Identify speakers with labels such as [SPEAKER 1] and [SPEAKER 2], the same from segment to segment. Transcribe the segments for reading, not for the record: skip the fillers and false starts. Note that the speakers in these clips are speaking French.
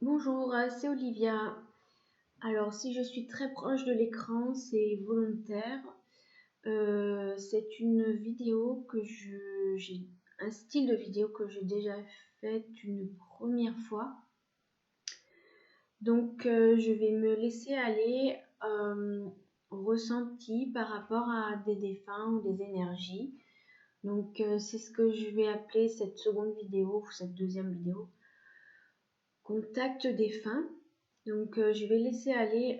[SPEAKER 1] Bonjour, c'est Olivia. Alors, si je suis très proche de l'écran, c'est volontaire. C'est une vidéo j'ai un style de vidéo que j'ai déjà fait une première fois. Donc, je vais me laisser aller au ressenti par rapport à des défunts ou des énergies. Donc, c'est ce que je vais appeler cette seconde vidéo ou cette deuxième vidéo. Contact défunt. Donc, je vais laisser aller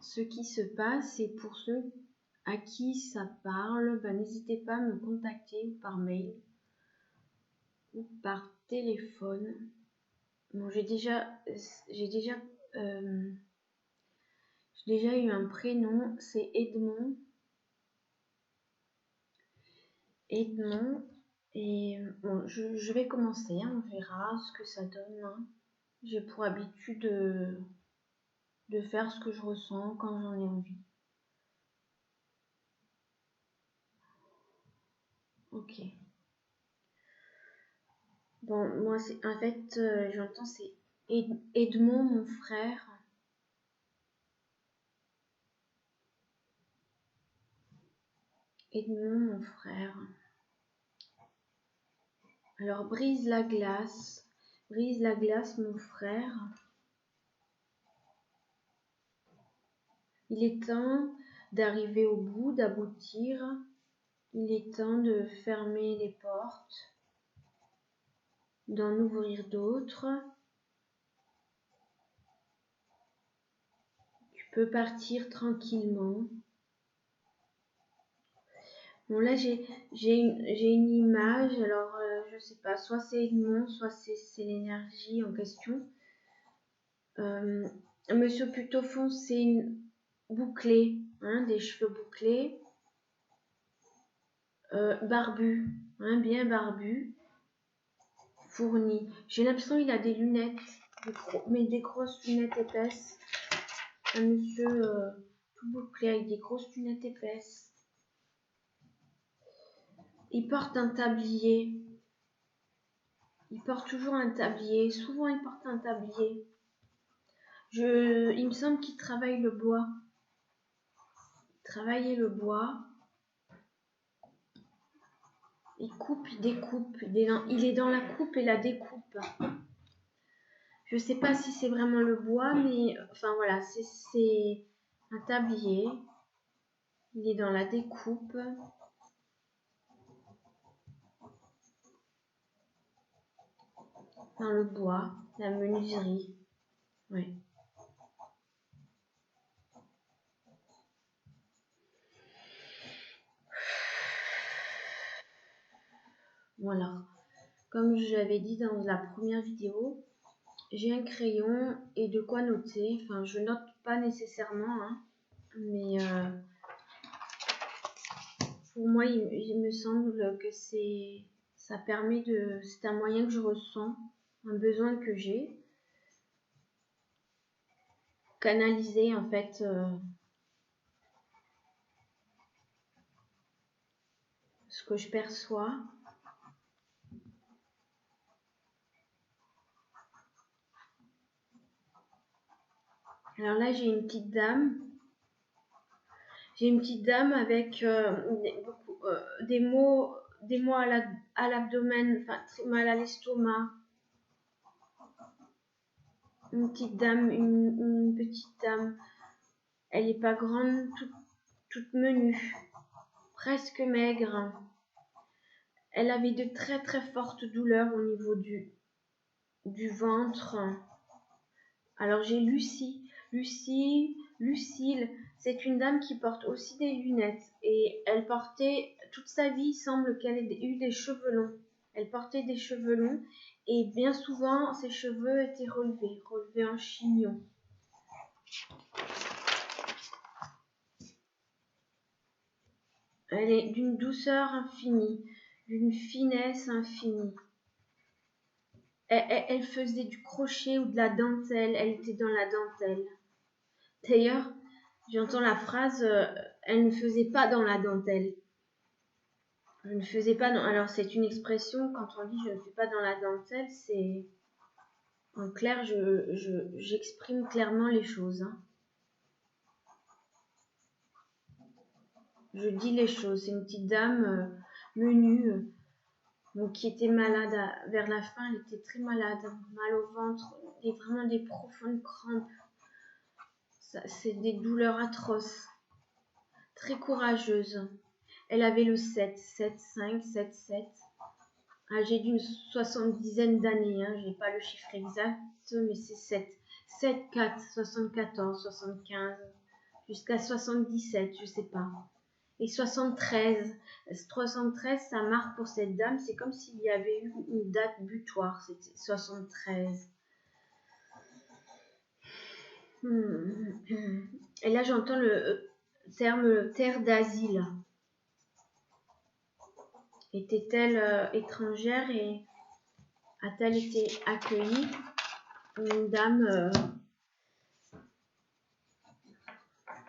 [SPEAKER 1] ce qui se passe, et pour ceux à qui ça parle, n'hésitez pas à me contacter par mail ou par téléphone. Bon, j'ai déjà eu un prénom, c'est Edmond. Et bon, je vais commencer, on verra ce que ça donne. J'ai pour habitude de faire ce que je ressens quand j'en ai envie. Ok. Bon, moi, en fait, j'entends, c'est Edmond, mon frère. Edmond, mon frère. Alors, brise la glace, mon frère. Il est temps d'arriver au bout, d'aboutir. Il est temps de fermer les portes, d'en ouvrir d'autres. Tu peux partir tranquillement. Bon, là, j'ai une image. Alors, je sais pas, soit c'est Edmond, soit c'est l'énergie en question. Monsieur plutôt foncé, bouclé, des cheveux bouclés, barbu, bien barbu, fourni. J'ai l'impression qu'il a des lunettes, mais des grosses lunettes épaisses. Un monsieur tout bouclé avec des grosses lunettes épaisses. Il porte un tablier. Il porte toujours un tablier. Souvent, il porte un tablier. Il me semble qu'il travaille le bois. Travailler le bois. Il coupe, il découpe. Il est dans la coupe et la découpe. Je sais pas si c'est vraiment le bois, mais enfin voilà, c'est un tablier. Il est dans la découpe. Dans le bois, la menuiserie. Ouais. Voilà. Comme je l'avais dit dans la première vidéo, j'ai un crayon et de quoi noter. Enfin, je note pas nécessairement, mais pour moi, il me semble que ça permet c'est un moyen que je ressens, un besoin que j'ai, canaliser en fait ce que je perçois. Alors là, j'ai une petite dame. J'ai une petite dame avec des mots à l'abdomen, enfin très mal à l'estomac. Une petite dame, une petite dame. Elle n'est pas grande, toute menue, presque maigre. Elle avait de très très fortes douleurs au niveau du ventre. Alors j'ai Lucille, Lucille, c'est une dame qui porte aussi des lunettes et elle portait toute sa vie, il semble qu'elle ait eu des cheveux longs. Elle portait des cheveux longs et bien souvent ses cheveux étaient relevés en chignon. Elle est d'une douceur infinie, d'une finesse infinie. Elle faisait du crochet ou de la dentelle, elle était dans la dentelle. D'ailleurs, j'entends la phrase elle ne faisait pas dans la dentelle. Je ne faisais pas dans... Alors, c'est une expression, quand on dit je ne fais pas dans la dentelle, c'est En clair, j'exprime clairement les choses. Hein. Je dis les choses. C'est une petite dame menue, donc, qui était malade vers la fin. Elle était très malade, mal au ventre, et vraiment des profondes crampes. C'est des douleurs atroces. Très courageuse. Elle avait le 7, 7, 5, 7, 7. Âgée d'une 70aine d'années. Hein. Je n'ai pas le chiffre exact, mais c'est 7. 7, 4, 74, 75, jusqu'à 77, je ne sais pas. Et 73, 73, ça marque pour cette dame, c'est comme s'il y avait eu une date butoir, c'était 73. Et là, j'entends le terme terre d'asile. Était-elle étrangère et a-t-elle été accueillie? Une dame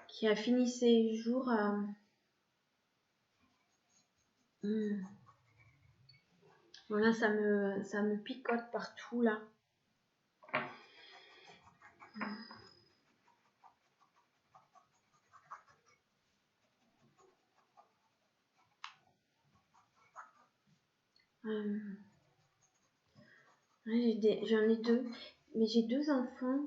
[SPEAKER 1] qui a fini ses jours. Voilà, ça me picote partout là. J'en ai deux, mais j'ai deux enfants.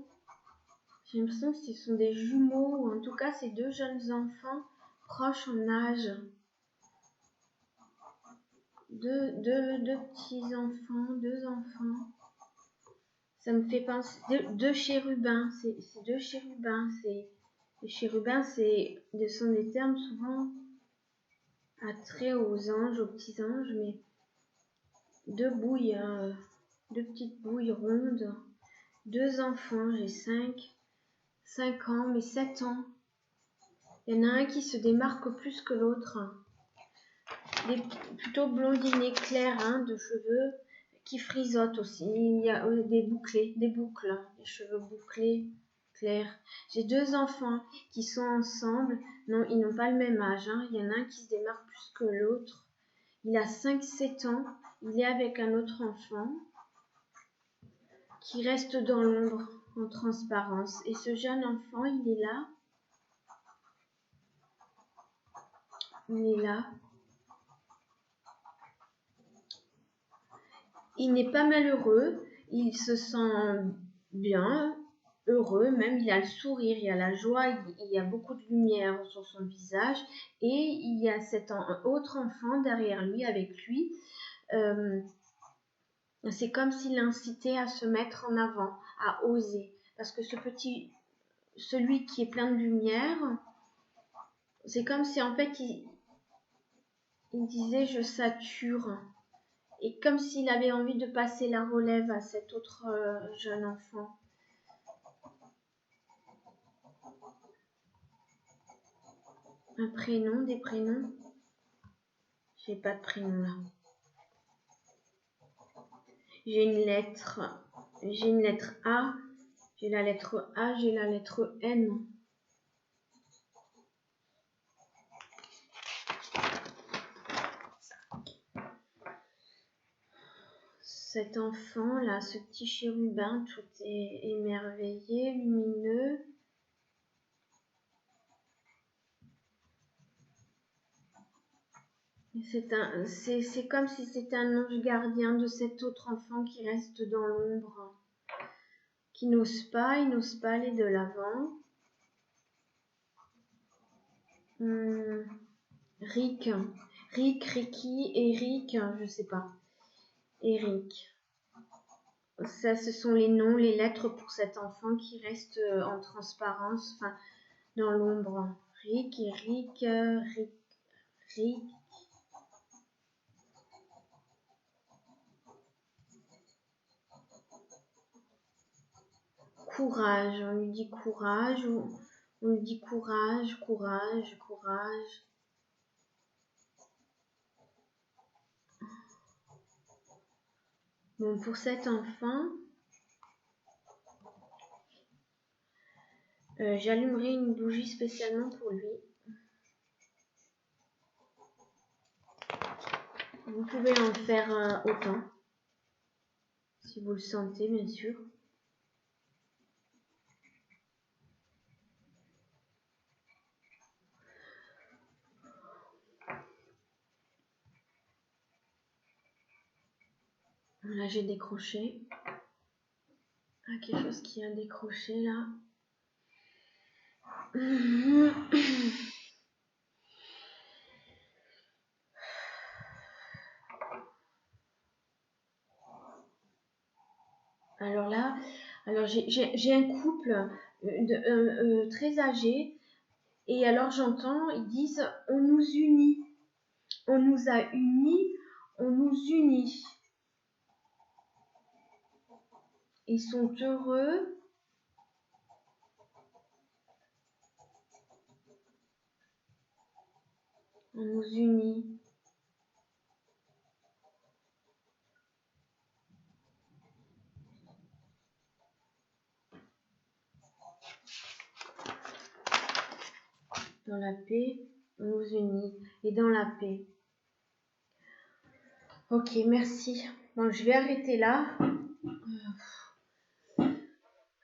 [SPEAKER 1] J'ai l'impression que ce sont des jumeaux, ou en tout cas, c'est deux jeunes enfants proches en âge. Deux petits enfants, deux enfants. Ça me fait penser deux chérubins. C'est deux chérubins. Les chérubins, ce sont des termes souvent attraits aux anges, aux petits anges, mais deux bouilles, deux petites bouilles rondes. Deux enfants, j'ai 5 ans, mais 7 ans. Il y en a un qui se démarque plus que l'autre. Plutôt blondinet clair, hein, de cheveux qui frisotent aussi. Il y a des boucles, des cheveux bouclés clairs. J'ai deux enfants qui sont ensemble. Non, ils n'ont pas le même âge. Hein. Il y en a un qui se démarque plus que l'autre. Il a 5-7 ans. Il est avec un autre enfant qui reste dans l'ombre, en transparence. Et ce jeune enfant, il est là. Il est là. Il n'est pas malheureux. Il se sent bien, heureux même. Il a le sourire, il y a la joie, il y a beaucoup de lumière sur son visage. Et il y a cet autre enfant derrière lui, avec lui. C'est comme s'il l'incitait à se mettre en avant, à oser. Parce que celui qui est plein de lumière, c'est comme si en fait il disait je sature. Et comme s'il avait envie de passer la relève à cet autre jeune enfant. Un prénom, des prénoms? J'ai pas de prénom là. J'ai une lettre A, j'ai la lettre A, j'ai la lettre N. Cet enfant là, ce petit chérubin, tout est émerveillé, lumineux. C'est comme si c'était un ange gardien de cet autre enfant qui reste dans l'ombre, qui il n'ose pas aller de l'avant. Ricky, Eric, je sais pas. Eric. Ça, ce sont les noms, les lettres pour cet enfant qui reste en transparence, enfin, dans l'ombre. Rick, Eric, Rick. Courage, on lui dit courage, on lui dit courage. Bon, pour cet enfant, j'allumerai une bougie spécialement pour lui. Vous pouvez en faire autant, si vous le sentez, bien sûr. Là, j'ai décroché. Ah, quelque chose qui a décroché là. Alors là, j'ai un couple très âgé et alors j'entends, ils disent on nous unit, on nous a unis, on nous unit. Ils sont heureux. On nous unit. Dans la paix, on nous unit. Et dans la paix. Ok, merci. Bon, je vais arrêter là.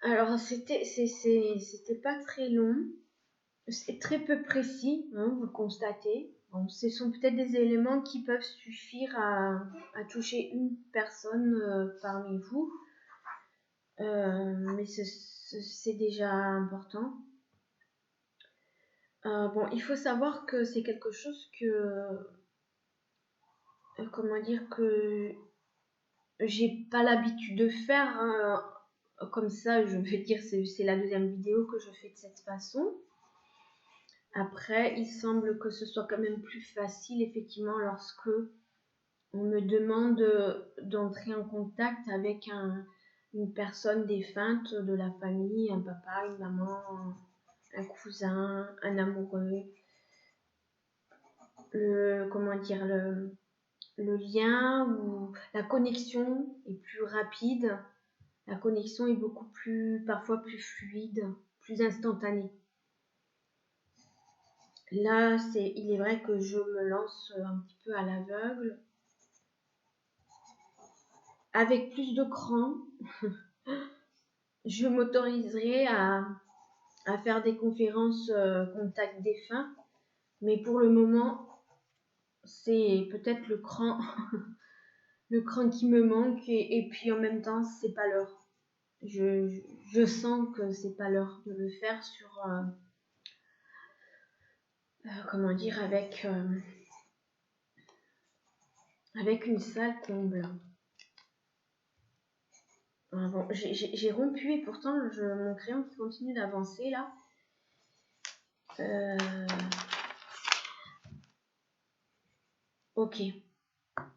[SPEAKER 1] Alors, c'était pas très long. C'est très peu précis, hein, vous le constatez. Bon, ce sont peut-être des éléments qui peuvent suffire à toucher une personne parmi vous. Mais c'est déjà important. Bon, il faut savoir que c'est quelque chose comment dire, que j'ai pas l'habitude de faire. Hein. Comme ça, je veux dire, c'est la deuxième vidéo que je fais de cette façon. Après, il semble que ce soit quand même plus facile, effectivement, lorsque on me demande d'entrer en contact avec une personne défunte de la famille, un papa, une maman, un cousin, un amoureux. Comment dire, le lien ou la connexion est plus rapide. La connexion est parfois plus fluide, plus instantanée. Là, il est vrai que je me lance un petit peu à l'aveugle, avec plus de cran. Je m'autoriserai à faire des conférences contact défunt, mais pour le moment, c'est peut-être le cran, le cran qui me manque, et puis en même temps, c'est pas l'heure. Je sens que c'est pas l'heure de le faire sur, comment dire, avec une salle comble. Bon, j'ai rompu et pourtant mon crayon qui continue d'avancer là. Ok.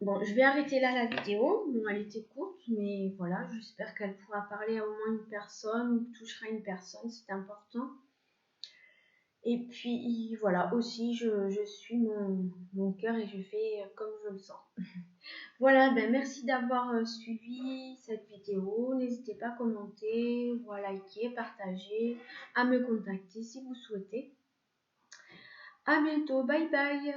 [SPEAKER 1] Bon, je vais arrêter là la vidéo. Bon, elle était courte, mais voilà, j'espère qu'elle pourra parler à au moins une personne ou touchera une personne, c'est important. Et puis voilà, aussi je suis mon cœur et je fais comme je le sens. Voilà, ben merci d'avoir suivi cette vidéo. N'hésitez pas à commenter, ou à liker, partager, à me contacter si vous souhaitez. À bientôt, bye bye.